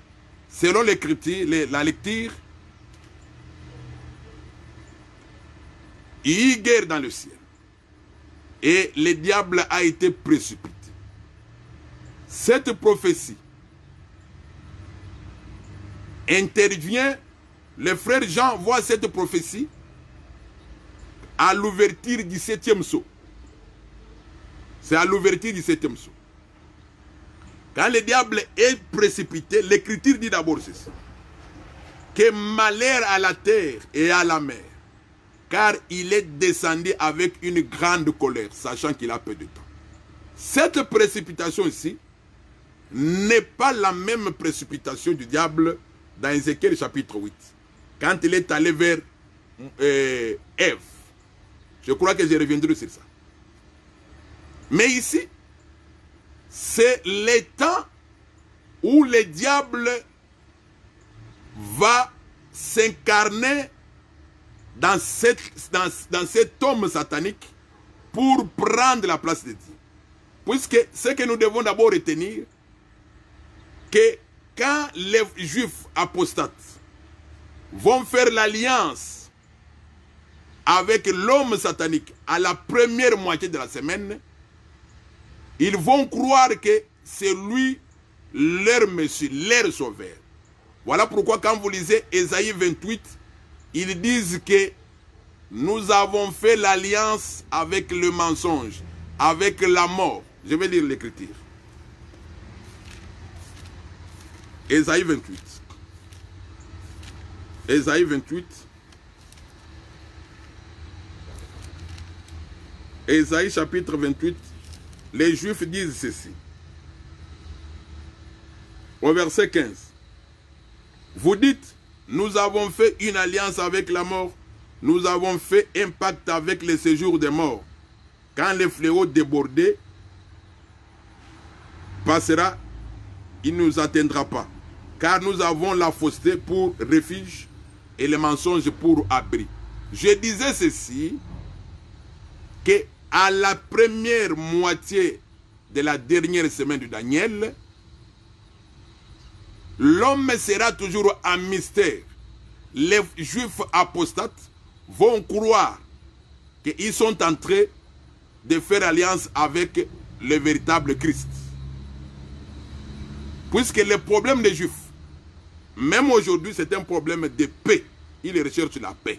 B: selon l'écriture, la lecture, il y a eu guerre dans le ciel. Et le diable a été précipité. Cette prophétie intervient, le frère Jean voit cette prophétie à l'ouverture du 7e sceau. C'est à l'ouverture du 7e sceau. Quand le diable est précipité, l'écriture dit d'abord ceci: que malheur à la terre et à la mer, car il est descendu avec une grande colère, sachant qu'il a peu de temps. Cette précipitation ici n'est pas la même précipitation du diable dans Ézéchiel chapitre 8. Quand il est allé vers Ève. Je crois que je reviendrai sur ça. Mais ici, c'est le temps où le diable va s'incarner dans cet homme satanique pour prendre la place de Dieu. Puisque ce que nous devons d'abord retenir, que quand les juifs apostates vont faire l'alliance avec l'homme satanique à la première moitié de la semaine, ils vont croire que c'est lui leur Messie, leur sauveur. Voilà pourquoi quand vous lisez Ésaïe 28, ils disent que nous avons fait l'alliance avec le mensonge, avec la mort. Je vais lire l'écriture. Ésaïe 28. Ésaïe 28. Ésaïe chapitre 28. Les Juifs disent ceci. Au verset 15. Vous dites, nous avons fait une alliance avec la mort. Nous avons fait un pacte avec le séjour des morts. Quand le fléau débordé passera, il ne nous atteindra pas. Car nous avons la fausseté pour refuge et le mensonge pour abri. Je disais ceci, que à la première moitié de la dernière semaine de Daniel, l'homme sera toujours en mystère. Les Juifs apostates vont croire qu'ils sont en train de faire alliance avec le véritable Christ. Puisque le problème des Juifs, même aujourd'hui, c'est un problème de paix. Ils recherchent la paix.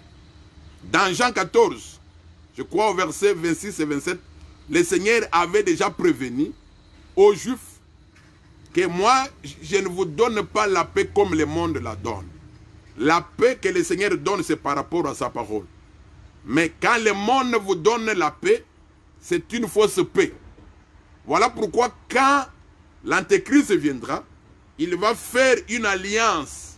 B: Dans Jean 14, je crois au verset 26 et 27, le Seigneur avait déjà prévenu aux Juifs que moi, je ne vous donne pas la paix comme le monde la donne. La paix que le Seigneur donne, c'est par rapport à sa parole. Mais quand le monde vous donne la paix, c'est une fausse paix. Voilà pourquoi quand l'Antéchrist viendra, il va faire une alliance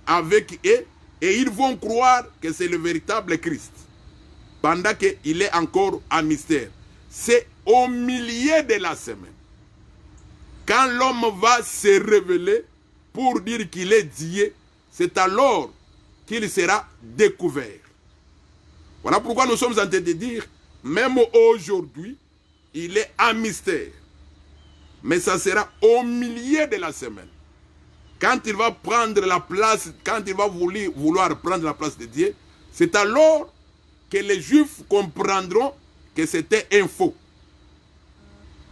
B: avec eux et ils vont croire que c'est le véritable Christ. Pendant qu'il est encore en mystère. C'est au milieu de la semaine. Quand l'homme va se révéler pour dire qu'il est Dieu, c'est alors qu'il sera découvert. Voilà pourquoi nous sommes en train de dire, même aujourd'hui, il est en mystère. Mais ça sera au milieu de la semaine. Quand il va prendre la place, quand il va vouloir prendre la place de Dieu, c'est alors que les Juifs comprendront que c'était un faux.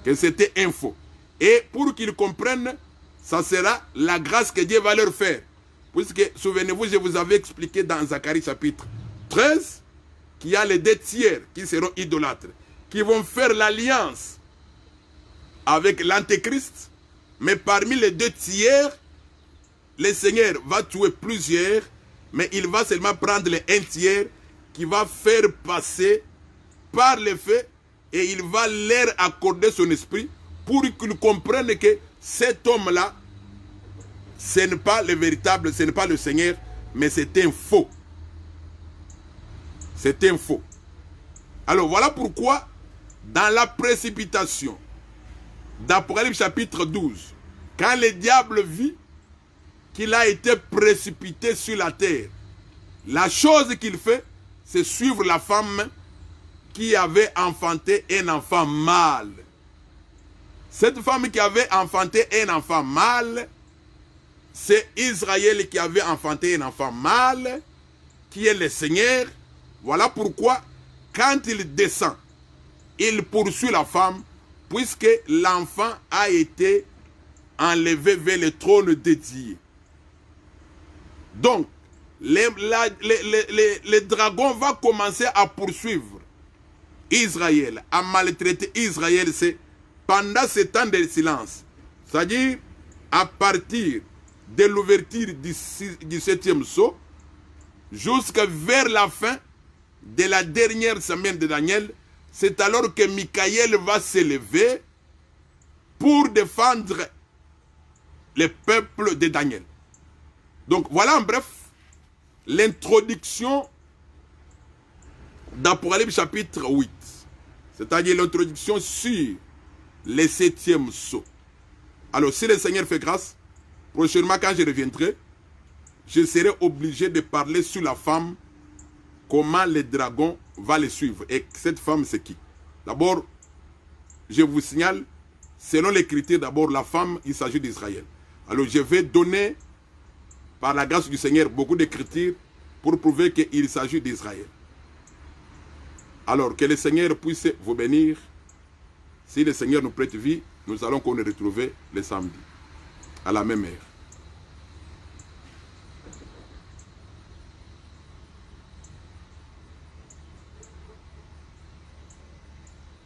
B: Que c'était un faux. Et pour qu'ils comprennent, ça sera la grâce que Dieu va leur faire. Puisque, souvenez-vous, je vous avais expliqué dans Zacharie chapitre 13, qu'il y a les 2 tiers qui seront idolâtres, qui vont faire l'alliance avec l'Antéchrist, mais parmi les 2 tiers, le Seigneur va tuer plusieurs, mais il va seulement prendre les 1 tiers qui va faire passer par les faits et il va leur accorder son esprit pour qu'ils comprennent que cet homme-là, ce n'est pas le véritable, ce n'est pas le Seigneur, mais c'est un faux. C'est un faux. Alors voilà pourquoi, dans la précipitation d'Apocalypse chapitre 12, quand le diable vit qu'il a été précipité sur la terre, la chose qu'il fait, c'est suivre la femme qui avait enfanté un enfant mâle. Cette femme qui avait enfanté un enfant mâle, c'est Israël qui avait enfanté un enfant mâle, qui est le Seigneur. Voilà pourquoi, quand il descend, il poursuit la femme, puisque l'enfant a été enlevé vers le trône de Dieu. Donc, le dragon va commencer à poursuivre Israël, à maltraiter Israël, c'est pendant ce temps de silence. C'est-à-dire, à partir de l'ouverture du 7e sceau, jusqu'à vers la fin de la dernière semaine de Daniel, c'est alors que Michael va s'élever pour défendre le peuple de Daniel. Donc voilà en bref l'introduction d'Apocalypse chapitre 8. C'est-à-dire l'introduction sur le 7e sceau. Alors, si le Seigneur fait grâce, prochainement, quand je reviendrai, je serai obligé de parler sur la femme, comment le dragon va le suivre. Et cette femme, c'est qui? D'abord, je vous signale, selon les critères, d'abord, la femme, il s'agit d'Israël. Alors, je vais donner, par la grâce du Seigneur, beaucoup de critères pour prouver qu'il s'agit d'Israël. Alors, que le Seigneur puisse vous bénir. Si le Seigneur nous prête vie, nous allons nous retrouver le samedi, à la même heure.